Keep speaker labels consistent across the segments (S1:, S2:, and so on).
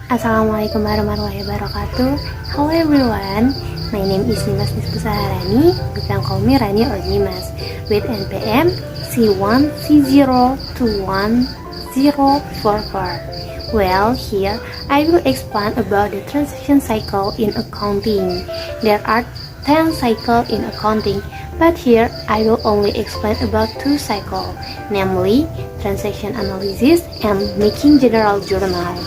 S1: Assalamualaikum warahmatullahi wabarakatuh. Hello everyone, my name is Nimas Nispusaharani. You can call me Rani or Nimas. With NPM C1C0211044. Well, here I will explain about the transaction cycle in accounting. There are 10 cycles in accounting, but here I will only explain about 2 cycles, namely transaction analysis and making general journal.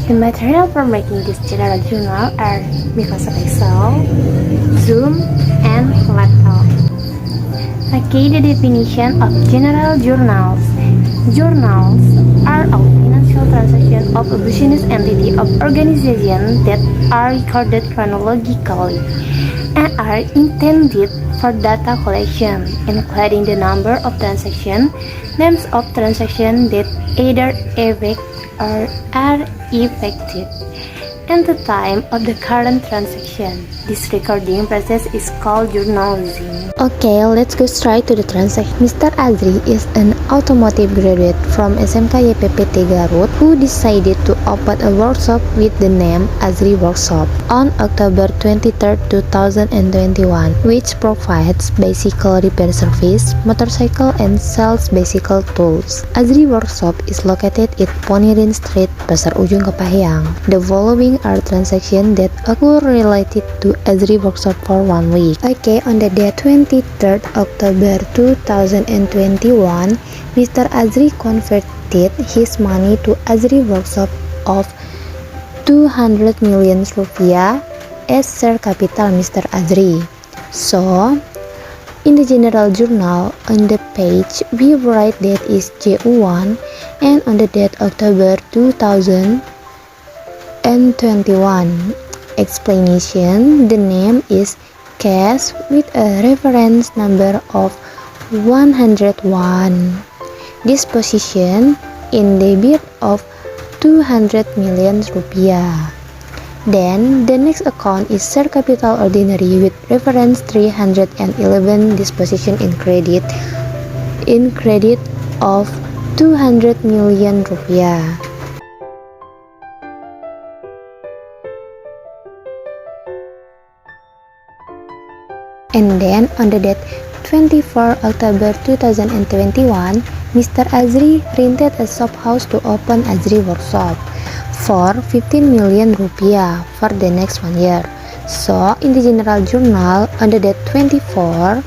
S1: The material for making this general journal are Microsoft Excel, Zoom, and laptop. Okay, the definition of general journals. Journals are all financial transactions of a business entity of organization that are recorded chronologically and are intended for data collection, including the number of transactions, names of transactions that either effect or are effected, and the time of the current transaction. This recording process is called journalism. Okay, let's go straight to the transaction. Mr. Azri is an automotive graduate from SMK YPPT Garut who decided to open a workshop with the name Azri Workshop on October 23, 2021, which provides bicycle repair service, motorcycle, and sells bicycle tools. Azri Workshop is located at Ponirin Street, Pasar Ujung Kepahyang. The following are transactions that occur related to Azri Workshop for 1 week. Okay, on the day 23rd October 2021, Mr. Azri converted his money to Azri Workshop of 200 million rupiah as share capital Mr. Azri. So, in the general journal, on the page we write that is J1, and on the date October 2021. Explanation: the name is cash with a reference number of 101. Disposition in debit of 200 million rupiah. Then the next account is share capital ordinary with reference 311. Disposition in credit of 200 million rupiah. And then on the date 24 October 2021, Mr. Azri rented a shop house to open Azri Workshop for 15 million rupiah for the next 1 year. So, in the general journal on the date 24,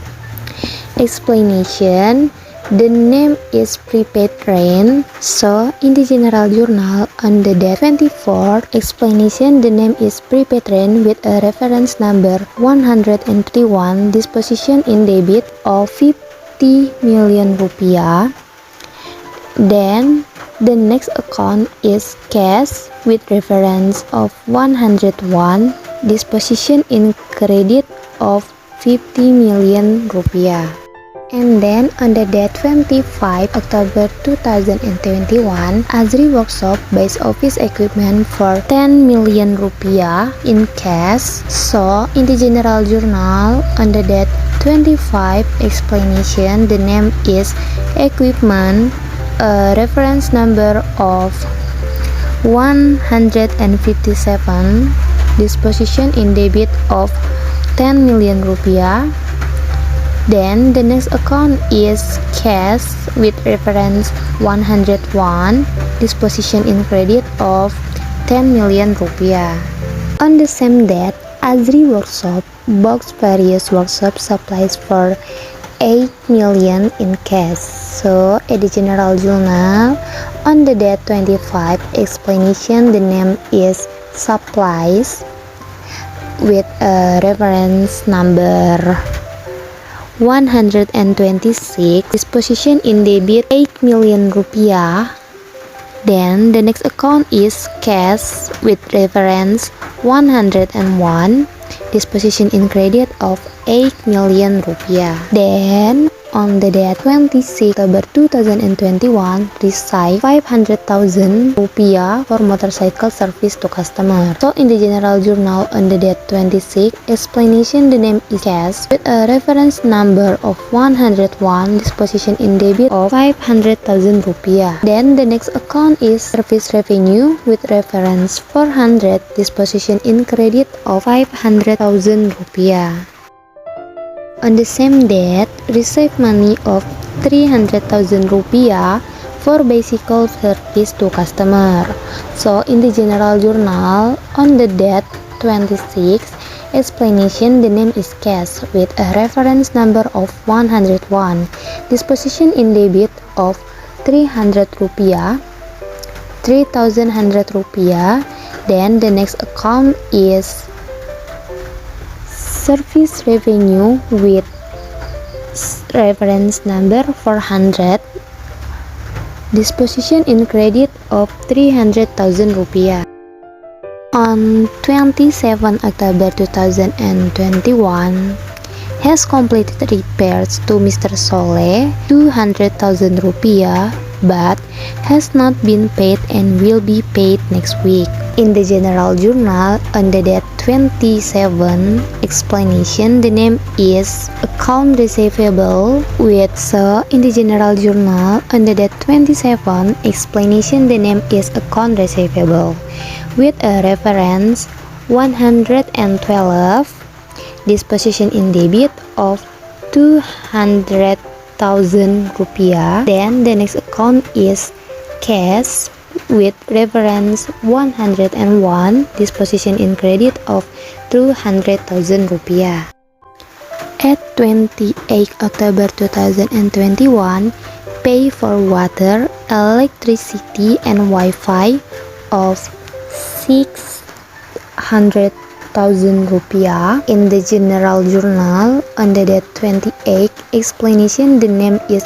S1: explanation: the name is prepaid rent. So, in the general journal on the date 24, explanation: the name is prepaid rent with a reference number 131. Disposition in debit of 50 million rupiah. Then, the next account is cash with reference of 101. Disposition in credit of 50 million rupiah. And then on the date 25 October 2021, Azri Workshop buys office equipment for 10 million rupiah in cash. So, in the general journal on the date 25, explanation: the name is equipment, a reference number of 157. Disposition in debit of 10 million rupiah. Then the next account is cash with reference 101. Disposition in credit of 10 million rupiah. On the same date, Azri Workshop bought various workshop supplies for 8 million in cash. So, at the general journal on the date 25, explanation: the name is supplies with a reference number 126. Disposition in debit 8 million rupiah. Then the next account is cash with reference 101. Disposition in credit of 8 million rupiah. Then
S2: on the date 26 October 2021 received 500,000 rupiah for motorcycle service to customer. So in the general journal on the date 26, explanation the name is cash with a reference number of 101, disposition in debit of 500,000 rupiah. Then the next account is service revenue with reference 400, disposition in credit of 500,000 rupiah. On the same date, receive money of 300,000 rupiah for bicycle service to customer. So in the general journal on the date 26, explanation the name is cash with a reference number of 101, disposition in debit of 300 rupiah, 3,100 rupiah. Then the next account is service revenue with reference number 400, disposition in credit of 300,000 rupiah. On 27 October 2021, has completed repairs to Mr. Soleh 200,000 rupiah but has not been paid and will be paid next week. In the general journal on the date 27, explanation the name is account receivable with. So in the general journal on the date 27, explanation the name is account receivable with a reference 112, disposition in debit of 200,000 rupiah. Then the next account is cash with reference 101, disposition in credit of 200,000 rupiah. At 28 October 2021, pay for water, electricity, and Wi-Fi of 600,000 rupiah. In the general journal on the date 28, explanation the name is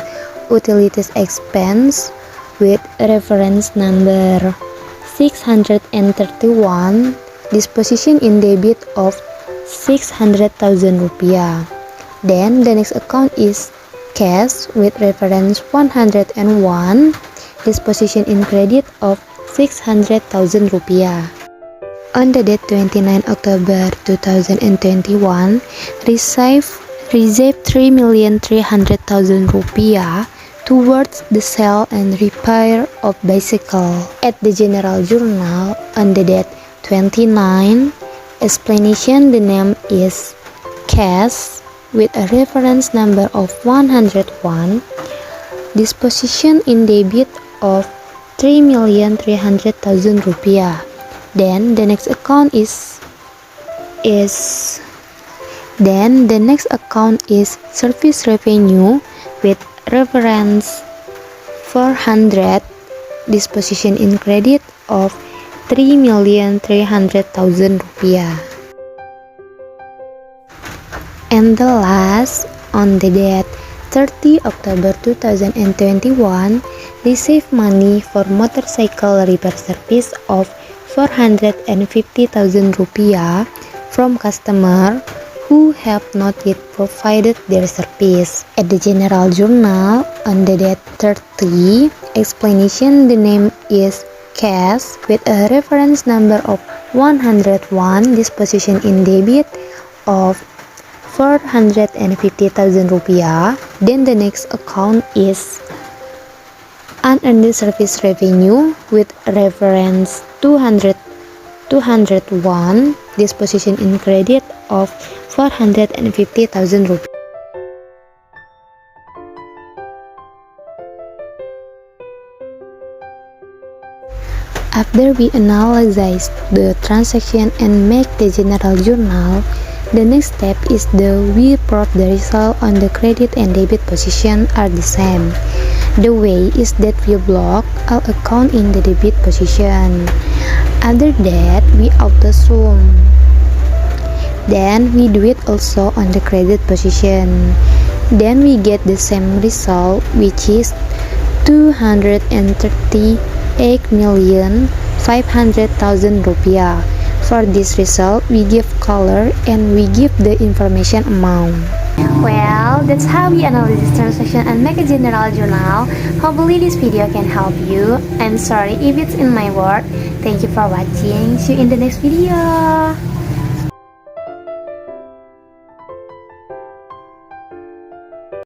S2: utilities expense with reference number 631, disposition in debit of 600,000 rupiah. Then the next account is cash with reference 101, disposition in credit of 600,000 rupiah. On the date 29 October 2021, received 3,300,000 rupiah towards the sale and repair of bicycle. At the general journal on the date 29, explanation the name is cash with a reference number of 101, disposition in debit of 3,300,000 rupiah. Then the next account is service revenue with reference 400, disposition in credit of 3,300,000 rupiah. And the last, on the date 30 October 2021, received money for motorcycle repair service of 450,000 rupiah from customer who have not yet provided their service. At the general journal on the date 30, explanation the name is cash with a reference number of 101, disposition in debit of 450,000 rupiah. Then the next account is unearned service revenue with reference 201, disposition in credit of 450,000 rupiah. After we analyze the transaction and make the general journal, the next step is we plot the result on the credit and debit position are the same. The way is that we block all account in the debit position. After that, we auto-sum. Then we do it also on the credit position. Then we get the same result, which is 238,500,000 rupiah. For this result, we give color and we give the information amount.
S1: Well, that's how we analyze this transaction and make a general journal. Hopefully this video can help you. I'm sorry if it's in my word. Thank you for watching. See you in the next video.